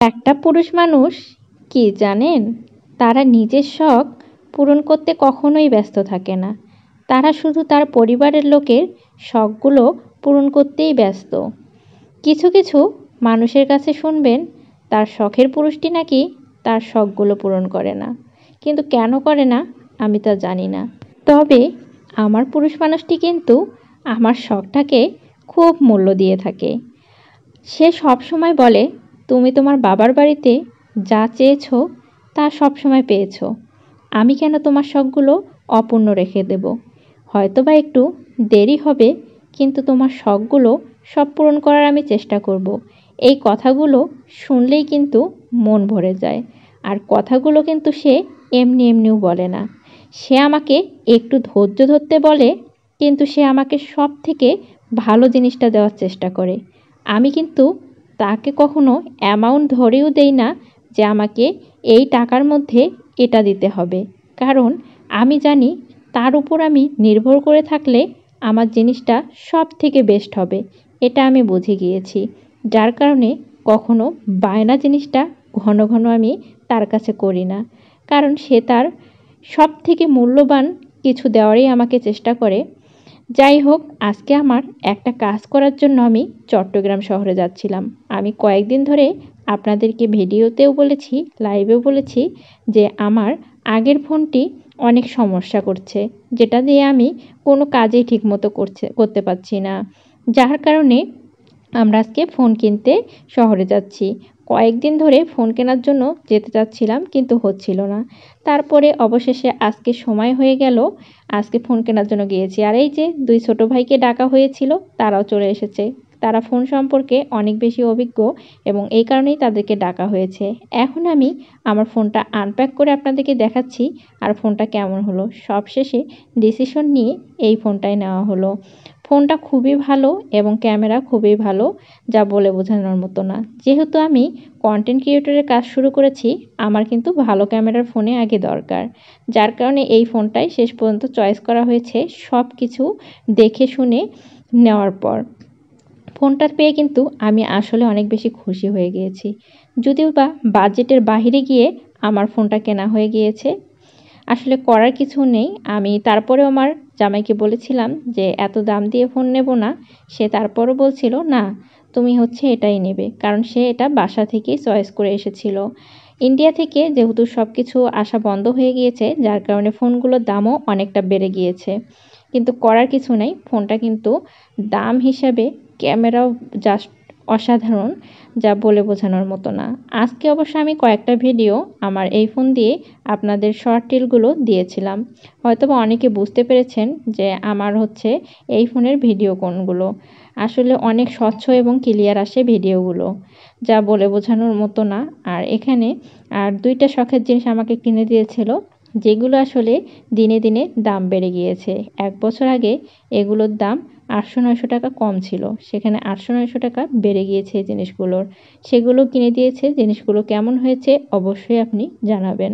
একটা পুরুষ মানুষ কি জানেন, তারা নিজের শখ পূরণ করতে কখনোই ব্যস্ত থাকে না। তারা শুধু তার পরিবারের লোকের শখগুলো পূরণ করতেই ব্যস্ত। কিছু কিছু মানুষের কাছে শুনবেন তার শখের পুরুষটি নাকি তার শখগুলো পূরণ করে না। কিন্তু কেন করে না আমি তা জানি না। তবে আমার পুরুষ মানুষটি কিন্তু আমার শখটাকে খুব মূল্য দিয়ে থাকে। সে সব সময় বলে, তুমি তোমার বাবার বাড়িতে যা চেয়েছো তা সব সময় পেয়েছো, আমি কেন তোমার শখগুলো অপূর্ণ রেখে দেব। হয়তোবা একটু দেরি হবে, কিন্তু তোমার শখগুলো সব পূরণ করার আমি চেষ্টা করব। এই কথাগুলো শুনলেই কিন্তু মন ভরে যায়। আর কথাগুলো কিন্তু সে এমনি এমনিও বলে না। সে আমাকে একটু ধৈর্য ধরতে বলে, কিন্তু সে আমাকে সব থেকে ভালো জিনিসটা দেওয়ার চেষ্টা করে। আমি কিন্তু তাকে কখনো অ্যামাউন্ট ধরেও দেই না যে আমাকে এই টাকার মধ্যে এটা দিতে হবে। কারণ আমি জানি তার উপর আমি নির্ভর করে থাকলে আমার জিনিসটা সব থেকে বেস্ট হবে। এটা আমি বুঝে গিয়েছি। যার কারণে কখনো বায়না জিনিসটা ঘন ঘন আমি তার কাছে করি না। কারণ সে তার সব থেকে মূল্যবান কিছু দেওয়ারই আমাকে চেষ্টা করে। যাই হোক, আজকে আমার একটা কাজ করার জন্য আমি চট্টগ্রাম শহরে যাচ্ছিলাম। আমি কয়েকদিন ধরে আপনাদেরকে ভিডিওতেও বলেছি, লাইভেও বলেছি যে আমার আগের ফোনটি অনেক সমস্যা করছে, যেটা দিয়ে আমি কোনো কাজই ঠিকমতো করতে পারছি না। যার কারণে আমরা আজকে ফোন কিনতে শহরে যাচ্ছি। কয়েকদিন ধরে ফোন কেনার জন্য যেতে চাচ্ছিলাম, কিন্তু হচ্ছিল না। তারপরে অবশেষে আজকে সময় হয়ে গেল, আজকে ফোন কেনার জন্য গিয়েছি। আর এই যে 2 ছোট ভাইকে ডাকা হয়েছিল, তারাও চলে এসেছে। তারা ফোন সম্পর্কে অনেক বেশি অভিজ্ঞ এবং এই কারণেই তাদেরকে ডাকা হয়েছে। এখন আমি আমার ফোনটা আনপ্যাক করে আপনাদেরকে দেখাচ্ছি আর ফোনটা কেমন হলো। সবশেষে ডিসিশন নিয়ে এই ফোনটাই নেওয়া হলো। ফোনটা খুবই ভালো এবং ক্যামেরা খুবই ভালো, যা বলে বোঝানোর মতো না। যেহেতু আমি কন্টেন্ট ক্রিয়েটরের কাজ শুরু করেছি, আমার কিন্তু ভালো ক্যামেরার ফোনে আগে দরকার। যার কারণে এই ফোনটাই শেষ পর্যন্ত চয়েস করা হয়েছে, সব কিছু দেখে শুনে নেওয়ার পর। ফোনটা পেয়ে কিন্তু আমি আসলে অনেক বেশি খুশি হয়ে গিয়েছি। যদিও বা বাজেটের বাহিরে গিয়ে আমার ফোনটা কেনা হয়ে গিয়েছে, আসলে করার কিছু নেই। আমি তারপরেও আমার জামাইকে বলেছিলাম যে এত দাম দিয়ে ফোন নেব না। সে তারপরও বলছিল, না তুমি হচ্ছে এটাই নেবে, কারণ সে এটা বাসা থেকেই চয়েস করে এসেছিল। ইন্ডিয়া থেকে যেহেতু সব কিছু আসা বন্ধ হয়ে গিয়েছে, যার কারণে ফোনগুলোর দামও অনেকটা বেড়ে গিয়েছে। কিন্তু করার কিছু নেই, ফোনটা কিন্তু দাম হিসাবে ক্যামেরাও জাস্ট অসাধারণ, যা বলে বোঝানোর মতো না। আজকে অবশ্য আমি কয়েকটা ভিডিও আমার এই ফোন দিয়ে আপনাদের শর্ট রিলগুলো দিয়েছিলাম। হয়তোবা অনেকে বুঝতে পেরেছেন যে আমার হচ্ছে এই ফোনের ভিডিও কোনগুলো। আসলে অনেক স্বচ্ছ এবং ক্লিয়ার আসে ভিডিওগুলো, যা বলে বোঝানোর মতো না। আর এখানে আর 2টা শখের জিনিস আমাকে কিনে দিয়েছিল, যেগুলো আসলে দিনে দিনে দাম বেড়ে গিয়েছে। 1 বছর আগে এগুলোর দাম 800-900 টাকা কম ছিল, সেখানে 800-900 টাকা বেড়ে গিয়েছে এই জিনিসগুলোর। সেগুলো কিনে দিয়েছে। জিনিসগুলো কেমন হয়েছে অবশ্যই আপনি জানাবেন।